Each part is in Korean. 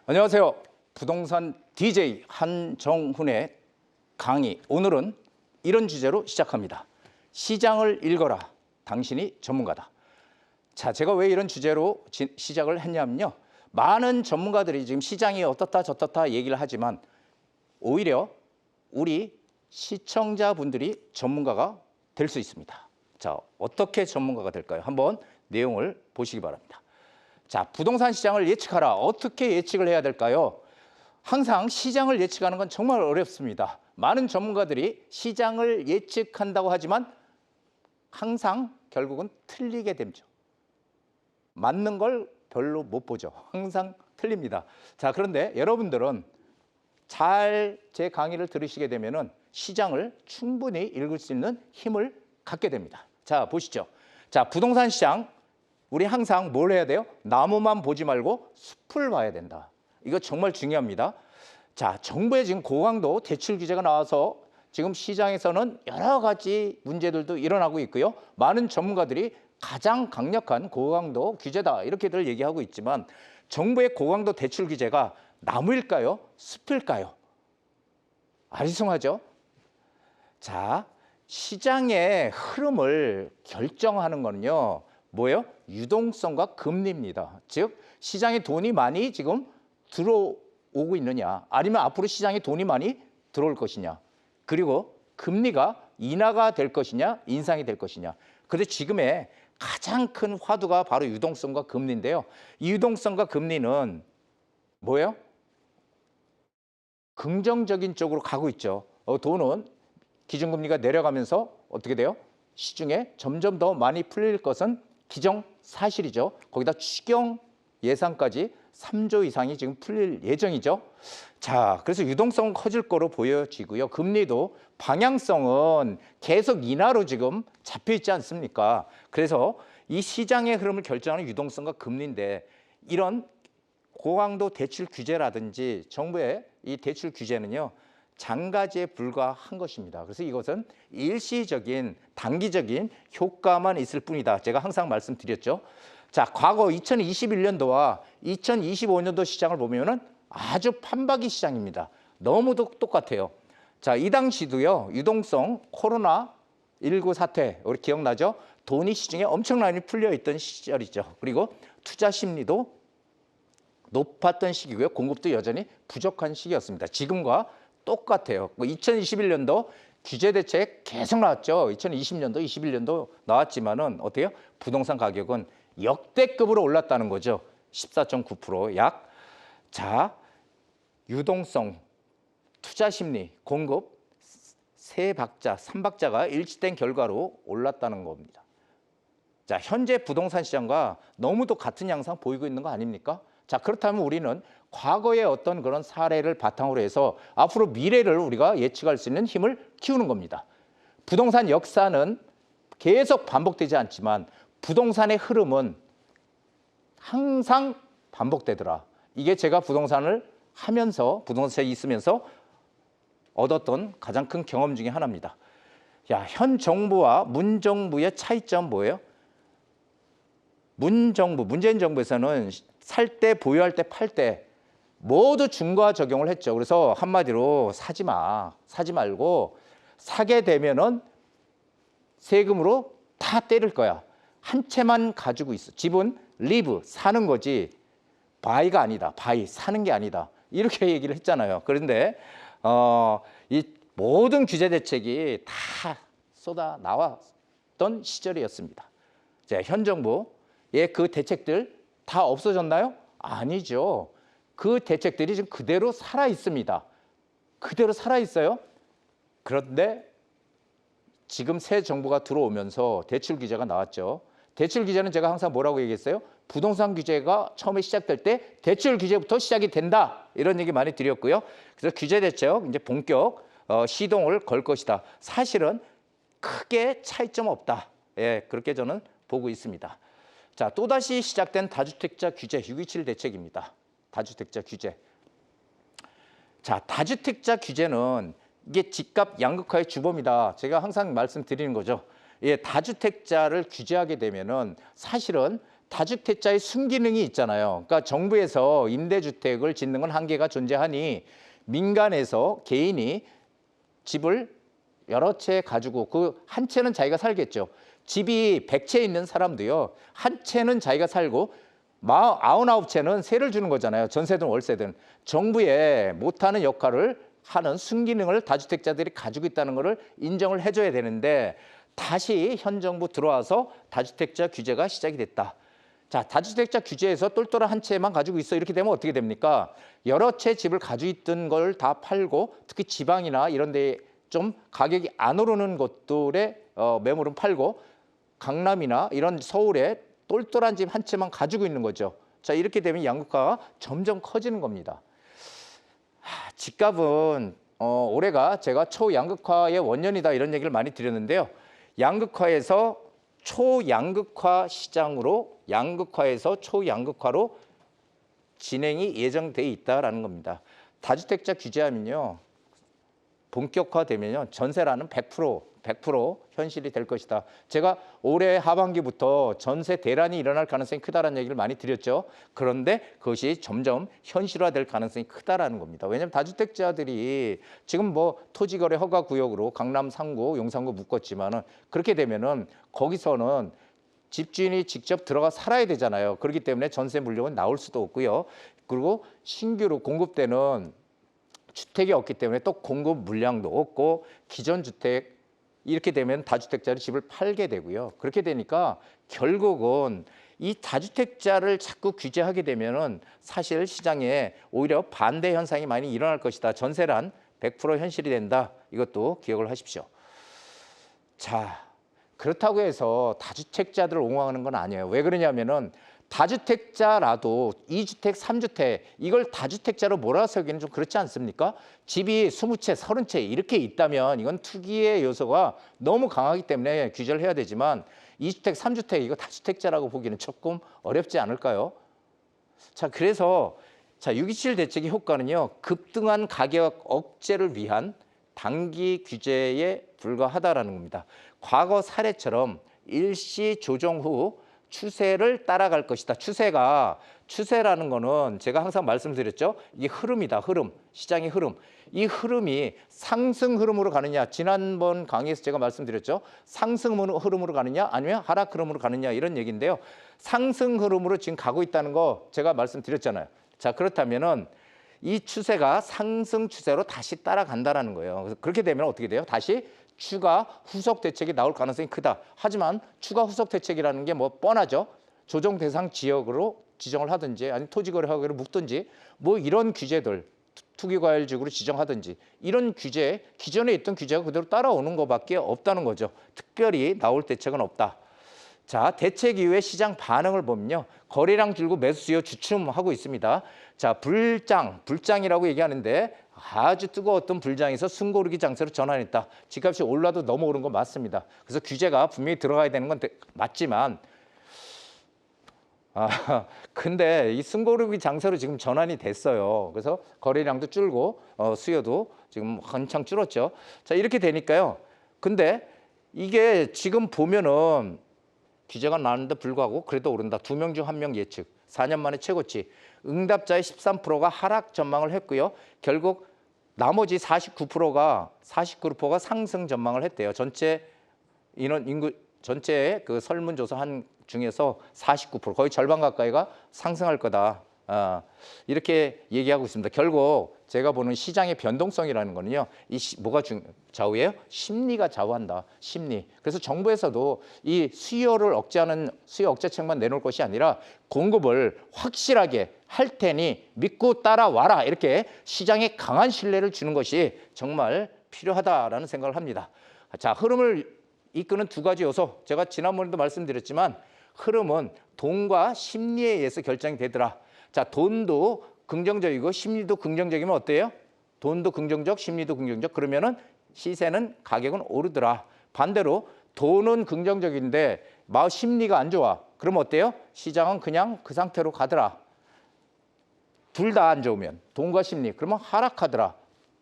안녕하세요. 부동산 DJ 한정훈의 강의. 오늘은 이런 주제로 시작합니다. 시장을 읽어라. 당신이 전문가다. 자, 제가 왜 이런 주제로 시작을 했냐면요. 많은 전문가들이 지금 시장이 어떻다 저떻다 얘기를 하지만 오히려 우리 시청자분들이 전문가가 될 수 있습니다. 자, 어떻게 전문가가 될까요? 한번 내용을 보시기 바랍니다. 자, 부동산 시장을 예측하라. 어떻게 예측을 해야 될까요? 항상 시장을 예측하는 건 정말 어렵습니다. 많은 전문가들이 시장을 예측한다고 하지만 항상 결국은 틀리게 되죠. 맞는 걸 별로 못 보죠. 항상 틀립니다. 자, 그런데 여러분들은 잘 제 강의를 들으시게 되면은 시장을 충분히 읽을 수 있는 힘을 갖게 됩니다. 자, 보시죠. 자, 부동산 시장 우리 항상 뭘 해야 돼요? 나무만 보지 말고 숲을 봐야 된다. 이거 정말 중요합니다. 자, 정부의 지금 고강도 대출 규제가 나와서 지금 시장에서는 여러 가지 문제들도 일어나고 있고요. 많은 전문가들이 가장 강력한 고강도 규제다 이렇게들 얘기하고 있지만 정부의 고강도 대출 규제가 나무일까요? 숲일까요? 아리송하죠? 자, 시장의 흐름을 결정하는 거는요. 뭐예요? 유동성과 금리입니다. 즉, 시장에 돈이 많이 지금 들어오고 있느냐, 아니면 앞으로 시장에 돈이 많이 들어올 것이냐, 그리고 금리가 인하가 될 것이냐, 인상이 될 것이냐. 그런데 지금의 가장 큰 화두가 바로 유동성과 금리인데요. 이 유동성과 금리는 뭐예요? 긍정적인 쪽으로 가고 있죠. 돈은 기준금리가 내려가면서 어떻게 돼요? 시중에 점점 더 많이 풀릴 것은 기정사실이죠. 거기다 추경 예산까지 3조 이상이 지금 풀릴 예정이죠. 자, 그래서 유동성은 커질 거로 보여지고요. 금리도 방향성은 계속 인하로 지금 잡혀 있지 않습니까? 그래서 이 시장의 흐름을 결정하는 유동성과 금리인데 이런 고강도 대출 규제라든지 정부의 이 대출 규제는요. 장가지에 불과한 것입니다. 그래서 이것은 일시적인 단기적인 효과만 있을 뿐이다. 제가 항상 말씀드렸죠. 자, 과거 2021년도와 2025년도 시장을 보면은 아주 판박이 시장입니다. 너무도 똑같아요. 자, 이 당시도요. 유동성 코로나19 사태 우리 기억나죠? 돈이 시중에 엄청나게 풀려 있던 시절이죠. 그리고 투자 심리도 높았던 시기고요. 공급도 여전히 부족한 시기였습니다. 지금과 똑같아요. 2021년도 규제 대책 계속 나왔죠. 2020년도, 21년도 나왔지만은 어때요? 부동산 가격은 역대급으로 올랐다는 거죠. 14.9% 약. 자, 유동성, 투자 심리, 공급 세 박자, 3박자가 일치된 결과로 올랐다는 겁니다. 자, 현재 부동산 시장과 너무도 같은 양상 보이고 있는 거 아닙니까? 자, 그렇다면 우리는 과거의 어떤 그런 사례를 바탕으로 해서 앞으로 미래를 우리가 예측할 수 있는 힘을 키우는 겁니다. 부동산 역사는 계속 반복되지 않지만 부동산의 흐름은 항상 반복되더라. 이게 제가 부동산을 하면서 부동산에 있으면서 얻었던 가장 큰 경험 중에 하나입니다. 야, 현 정부와 문 정부의 차이점 뭐예요? 문재인 정부에서는 살 때, 보유할 때, 팔 때 모두 중과 적용을 했죠. 그래서 한마디로 사지 마, 사지 말고 사게 되면은 세금으로 다 때릴 거야. 한 채만 가지고 있어. 집은 리브, 사는 거지 바이가 아니다. 바이, 사는 게 아니다. 이렇게 얘기를 했잖아요. 그런데 이 모든 규제 대책이 다 쏟아 나왔던 시절이었습니다. 자, 현 정부의 그 대책들 다 없어졌나요? 아니죠. 그 대책들이 지금 그대로 살아 있습니다. 그대로 살아 있어요. 그런데 지금 새 정부가 들어오면서 대출 규제가 나왔죠. 대출 규제는 제가 항상 뭐라고 얘기했어요? 부동산 규제가 처음에 시작될 때 대출 규제부터 시작이 된다. 이런 얘기 많이 드렸고요. 그래서 규제 대책 이제 본격 시동을 걸 것이다. 사실은 크게 차이점 없다. 예, 그렇게 저는 보고 있습니다. 자, 또다시 시작된 다주택자 규제 627 대책입니다. 다주택자 규제. 자, 다주택자 규제는 이게 집값 양극화의 주범이다. 제가 항상 말씀드리는 거죠. 예, 다주택자를 규제하게 되면은 사실은 다주택자의 순기능이 있잖아요. 그러니까 정부에서 임대주택을 짓는 건 한계가 존재하니 민간에서 개인이 집을 여러 채 가지고 그 한 채는 자기가 살겠죠. 집이 100채 있는 사람도요. 한 채는 자기가 살고 99채는 세를 주는 거잖아요. 전세든 월세든. 정부에 못하는 역할을 하는 순기능을 다주택자들이 가지고 있다는 것을 인정을 해줘야 되는데 다시 현 정부 들어와서 다주택자 규제가 시작이 됐다. 자, 다주택자 규제에서 똘똘한 한 채만 가지고 있어. 이렇게 되면 어떻게 됩니까? 여러 채 집을 가지고 있던 걸 다 팔고 특히 지방이나 이런 데 좀 가격이 안 오르는 곳들의 매물은 팔고 강남이나 이런 서울에 똘똘한 집 한 채만 가지고 있는 거죠. 자, 이렇게 되면 양극화가 점점 커지는 겁니다. 집값은 올해가 제가 초양극화의 원년이다 이런 얘기를 많이 드렸는데요. 양극화에서 초양극화 시장으로 양극화에서 초양극화로 진행이 예정돼 있다라는 겁니다. 다주택자 규제하면요. 본격화되면요. 전세라는 100% 현실이 될 것이다. 제가 올해 하반기부터 전세 대란이 일어날 가능성이 크다라는 얘기를 많이 드렸죠. 그런데 그것이 점점 현실화될 가능성이 크다라는 겁니다. 왜냐하면 다주택자들이 지금 뭐 토지거래 허가 구역으로 강남 3구, 용산구 묶었지만은 그렇게 되면은 거기서는 집주인이 직접 들어가 살아야 되잖아요. 그렇기 때문에 전세 물량은 나올 수도 없고요. 그리고 신규로 공급되는 주택이 없기 때문에 또 공급 물량도 없고 기존 주택 이렇게 되면 다주택자를 집을 팔게 되고요. 그렇게 되니까 결국은 이 다주택자를 자꾸 규제하게 되면은 사실 시장에 오히려 반대 현상이 많이 일어날 것이다. 전세란 100% 현실이 된다. 이것도 기억을 하십시오. 자, 그렇다고 해서 다주택자들을 옹호하는 건 아니에요. 왜 그러냐면은 다주택자라도 2주택, 3주택 이걸 다주택자로 몰아서기는 좀 그렇지 않습니까? 집이 20채, 30채 이렇게 있다면 이건 투기의 요소가 너무 강하기 때문에 규제를 해야 되지만 2주택, 3주택 이거 다주택자라고 보기는 조금 어렵지 않을까요? 자, 그래서 6.27 대책의 효과는요. 급등한 가격 억제를 위한 단기 규제에 불과하다라는 겁니다. 과거 사례처럼 일시 조정 후 추세를 따라갈 것이다. 추세라는 거는 제가 항상 말씀드렸죠. 이게 흐름이다. 흐름. 시장의 흐름. 이 흐름이 상승 흐름으로 가느냐. 지난번 강의에서 제가 말씀드렸죠. 상승 흐름으로 가느냐 아니면 하락 흐름으로 가느냐 이런 얘기인데요. 상승 흐름으로 지금 가고 있다는 거 제가 말씀드렸잖아요. 자, 그렇다면은 이 추세가 상승 추세로 다시 따라간다라는 거예요. 그래서 그렇게 되면 어떻게 돼요? 다시 추가 후속 대책이 나올 가능성이 크다. 하지만 추가 후속 대책이라는 게 뭐 뻔하죠. 조정 대상 지역으로 지정을 하든지 아니 토지거래 허가를 묶든지 뭐 이런 규제들 투기과열지구로 지정하든지 이런 규제 기존에 있던 규제가 그대로 따라오는 것밖에 없다는 거죠. 특별히 나올 대책은 없다. 자, 대책 이후에 시장 반응을 보면요. 거래량 줄고 매수 수요 주춤하고 있습니다. 자, 불장이라고 얘기하는데 아주 뜨거웠던 불장에서 숨고르기 장세로 전환했다. 집값이 올라도 너무 오른 건 맞습니다. 그래서 규제가 분명히 들어가야 되는 건 맞지만 근데 이 숨고르기 장세로 지금 전환이 됐어요. 그래서 거래량도 줄고 수요도 지금 한창 줄었죠. 자, 이렇게 되니까요. 근데 이게 지금 보면은 규제가 나왔는데 불구하고 그래도 오른다. 2명 중 1명 예측. 4년 만에 최고치. 응답자의 13%가 하락 전망을 했고요. 결국 나머지 49%가 상승 전망을 했대요. 전체 인구 전체의 그 설문조사 한 중에서 49% 거의 절반 가까이가 상승할 거다. 이렇게 얘기하고 있습니다. 결국 제가 보는 시장의 변동성이라는 거는요. 뭐가 좌우해요? 심리가 좌우한다. 심리. 그래서 정부에서도 이 수요를 억제하는 수요 억제책만 내놓을 것이 아니라 공급을 확실하게 할 테니 믿고 따라와라. 이렇게 시장에 강한 신뢰를 주는 것이 정말 필요하다라는 생각을 합니다. 자, 흐름을 이끄는 두 가지 요소. 제가 지난번에도 말씀드렸지만 흐름은 돈과 심리에 의해서 결정이 되더라. 자, 돈도 긍정적이고 심리도 긍정적이면 어때요? 돈도 긍정적, 심리도 긍정적. 그러면은 시세는 가격은 오르더라. 반대로 돈은 긍정적인데 심리가 안 좋아. 그러면 어때요? 시장은 그냥 그 상태로 가더라. 둘 다 안 좋으면 돈과 심리. 그러면 하락하더라.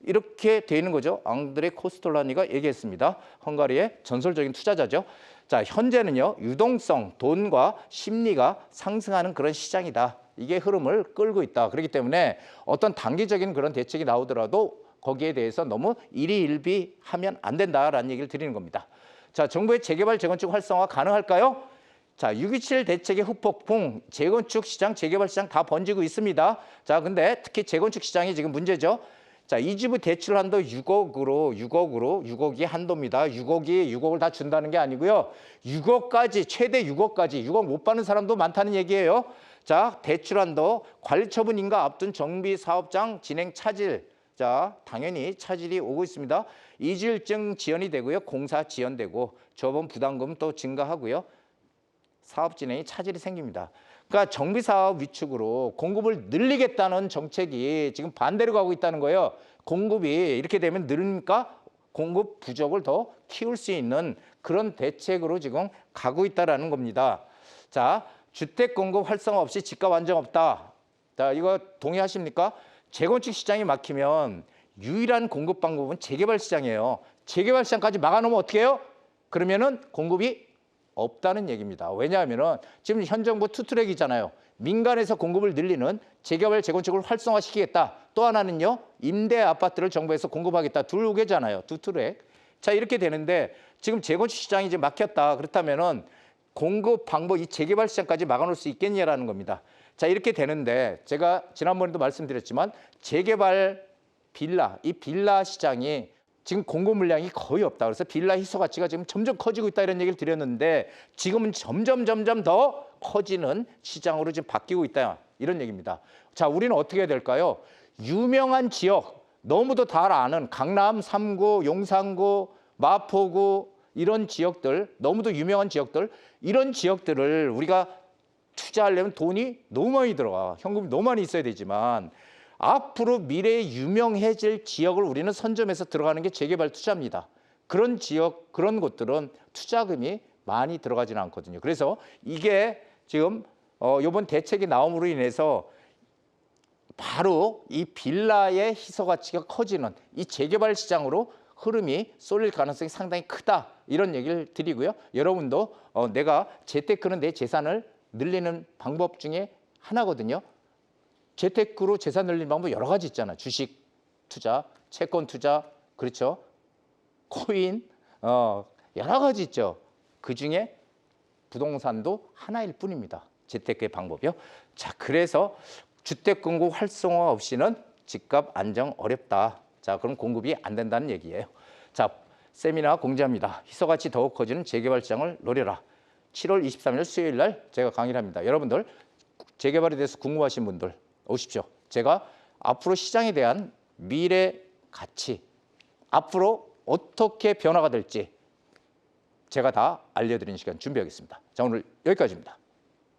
이렇게 돼 있는 거죠. 앙드레 코스톨라니가 얘기했습니다. 헝가리의 전설적인 투자자죠. 자, 현재는요, 유동성, 돈과 심리가 상승하는 그런 시장이다. 이게 흐름을 끌고 있다. 그렇기 때문에 어떤 단기적인 그런 대책이 나오더라도 거기에 대해서 너무 일희일비하면 안 된다라는 얘기를 드리는 겁니다. 자, 정부의 재개발, 재건축 활성화 가능할까요? 자, 6.27 대책의 후폭풍, 재건축 시장, 재개발 시장 다 번지고 있습니다. 자, 근데 특히 재건축 시장이 지금 문제죠. 자, 이 집의 대출 한도 6억이 한도입니다. 6억을 다 준다는 게 아니고요. 6억까지, 최대 6억까지, 6억 못 받는 사람도 많다는 얘기예요. 자, 대출 한도, 관리 처분 인가 앞둔 정비 사업장 진행 차질. 자, 당연히 차질이 오고 있습니다. 이주일증 지연이 되고요. 공사 지연되고, 저번 부담금 또 증가하고요. 사업 진행이 차질이 생깁니다. 그러니까 정비 사업 위축으로 공급을 늘리겠다는 정책이 지금 반대로 가고 있다는 거예요. 공급이 이렇게 되면 늘으니까 공급 부족을 더 키울 수 있는 그런 대책으로 지금 가고 있다라는 겁니다. 자, 주택 공급 활성화 없이 집값 안정 없다. 자, 이거 동의하십니까? 재건축 시장이 막히면 유일한 공급 방법은 재개발 시장이에요. 재개발 시장까지 막아놓으면 어떻게 해요? 그러면은 공급이 없다는 얘기입니다. 왜냐하면은 지금 현 정부 투트랙이잖아요. 민간에서 공급을 늘리는 재개발, 재건축을 활성화시키겠다. 또 하나는요, 임대 아파트를 정부에서 공급하겠다. 둘 개잖아요. 두 트랙. 자, 이렇게 되는데 지금 재건축 시장이 이제 막혔다. 그렇다면은 공급 방법, 이 재개발 시장까지 막아놓을 수 있겠냐라는 겁니다. 자, 이렇게 되는데 제가 지난번에도 말씀드렸지만 재개발 빌라, 이 빌라 시장이 지금 공급 물량이 거의 없다. 그래서 빌라 희소 가치가 지금 점점 커지고 있다 이런 얘기를 드렸는데 지금은 점점 더 커지는 시장으로 지금 바뀌고 있다. 이런 얘기입니다. 자, 우리는 어떻게 해야 될까요? 유명한 지역, 너무도 다 아는 강남 3구, 용산구, 마포구 이런 지역들, 너무도 유명한 지역들, 이런 지역들을 우리가 투자하려면 돈이 너무 많이 들어가. 현금이 너무 많이 있어야 되지만 앞으로 미래에 유명해질 지역을 우리는 선점해서 들어가는 게 재개발 투자입니다. 그런 지역, 그런 곳들은 투자금이 많이 들어가지는 않거든요. 그래서 이게 지금 이번 대책이 나옴으로 인해서 바로 이 빌라의 희소 가치가 커지는 이 재개발 시장으로 흐름이 쏠릴 가능성이 상당히 크다. 이런 얘기를 드리고요. 여러분도 내가 재테크는 내 재산을 늘리는 방법 중에 하나거든요. 재테크로 재산 늘리는 방법 여러 가지 있잖아요. 주식 투자, 채권 투자, 그렇죠? 코인, 여러 가지 있죠. 그중에 부동산도 하나일 뿐입니다. 재테크의 방법이요. 자, 그래서 주택 공급 활성화 없이는 집값 안정 어렵다. 자, 그럼 공급이 안 된다는 얘기예요. 자, 세미나 공지합니다. 희소가치 더욱 커지는 재개발 시장을 노려라. 7월 23일 수요일 날 제가 강의를 합니다. 여러분들 재개발에 대해서 궁금하신 분들 오십시오. 제가 앞으로 시장에 대한 미래 가치, 앞으로 어떻게 변화가 될지 제가 다 알려드리는 시간 준비하겠습니다. 자, 오늘 여기까지입니다.